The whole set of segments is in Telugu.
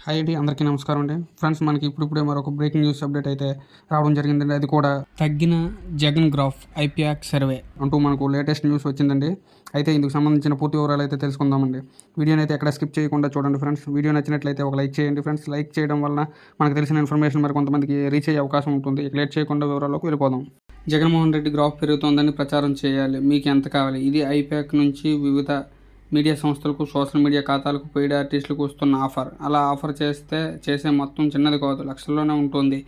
హాయ్ అండి, అందరికీ నమస్కారం అండి. ఫ్రెండ్స్, మనకి ఇప్పుడిప్పుడే మరొక బ్రేకింగ్ న్యూస్ అప్డేట్ అయితే రావడం జరిగిందండి. అది కూడా తగ్గిన జగన్ గ్రాఫ్ ఐప్యాక్ సర్వే అంటూ మనకు లేటెస్ట్ న్యూస్ వచ్చిందండి. అయితే ఇందుకు సంబంధించిన పూర్తి వివరాలు అయితే తెలుసుకుందామండి. వీడియోని అయితే ఎక్కడ స్కిప్ చేయకుండా చూడండి ఫ్రెండ్స్. వీడియో నచ్చినట్లయితే ఒక లైక్ చేయండి ఫ్రెండ్స్. లైక్ చేయడం వల్ల మనకు తెలిసిన ఇన్ఫర్మేషన్ మరి కొంతమందికి రీచ్ అయ్యే అవకాశం ఉంటుంది. ఇక లేట్ చేయకుండా వివరాల్లోకి వెళ్ళిపోదాం. జగన్మోహన్ రెడ్డి గ్రాఫ్ పెరుగుతోందని ప్రచారం చేయాలి, మీకు ఎంత కావాలి? ఇది ఐప్యాక్ నుంచి వివిధ మీడియా సంస్థలకు, సోషల్ మీడియా ఖాతాలకు, పెయిడ్ ఆర్టిస్టులకు వస్తున్న ఆఫర్. అలా ఆఫర్ చేసే మొత్తం చిన్నది కాదు, లక్షల్లోనే ఉంటుంది.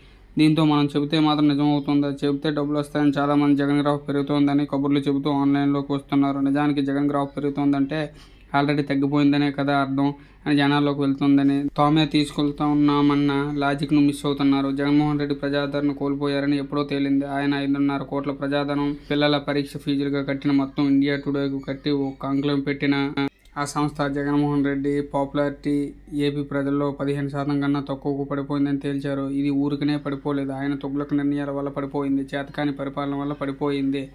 దీంతో మనం చెబితే మాత్రం నిజం అవుతుందా? చెబితే డబ్బులు వస్తాయని చాలామంది జగన్ గ్రాఫ్ పెరుగుతోందని కబుర్లు చెబుతూ ఆన్లైన్లోకి వస్తున్నారు. నిజానికి జగన్ గ్రాఫ్ పెరుగుతోందంటే ఆల్రెడీ తగ్గిపోయిందనే కదా అర్థం అని జనాల్లోకి వెళ్తుందని, తామే తీసుకెళ్తా ఉన్నామన్న లాజిక్ను మిస్ అవుతున్నారు. జగన్మోహన్ రెడ్డి ప్రజాదరణ కోల్పోయారని ఎప్పుడో తేలింది. ఆయన 5.5 కోట్ల ప్రజాధనం పిల్లల పరీక్ష ఫీజులుగా కట్టిన మొత్తం ఇండియా టుడేకు కట్టి ఓ కంక్లెం పెట్టిన ఆ సంస్థ జగన్మోహన్ రెడ్డి పాపులారిటీ ఏపీ ప్రజల్లో 15% కన్నా తక్కువకు పడిపోయిందని తేల్చారు. ఇది ఊరికనే పడిపోలేదు, ఆయన తుగ్లక్ నిర్ణయాల వల్ల పడిపోయింది, చేతకాని పరిపాలన వల్ల పడిపోయింది.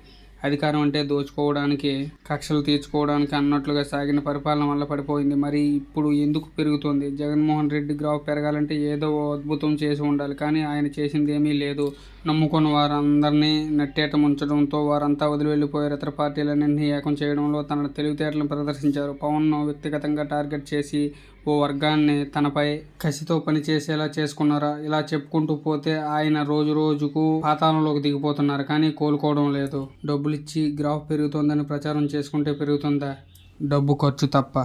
అధికారం అంటే దోచుకోవడానికి, కక్షలు తీర్చుకోవడానికి అన్నట్లుగా సాగిన పరిపాలన వల్ల పడిపోయింది. మరి ఇప్పుడు ఎందుకు పెరుగుతుంది? జగన్మోహన్ రెడ్డి గ్రాఫ్ పెరగాలంటే ఏదో అద్భుతం చేసి ఉండాలి, కానీ ఆయన చేసింది ఏమీ లేదు. నమ్ముకున్న వారందరినీ నట్టేట ముంచడంతో వారంతా వదిలి వెళ్ళిపోయారు. ఇతర పార్టీలన్నింటినీ ఏకం చేయడంలో తన తెలివితేటలను ప్రదర్శించారు. పవన్ను వ్యక్తిగతంగా టార్గెట్ చేసి ఓ వర్గాన్ని తనపై కసితో పనిచేసేలా చేసుకున్నారా? ఇలా చెప్పుకుంటూ పోతే ఆయన రోజు రోజుకు పాతాళంలోకి దిగిపోతున్నారు, కానీ కోలుకోవడం లేదు. డబ్బులిచ్చి గ్రాఫ్ పెరుగుతోందని ప్రచారం చేసుకుంటే పెరుగుతుందా? డబ్బు ఖర్చు తప్ప.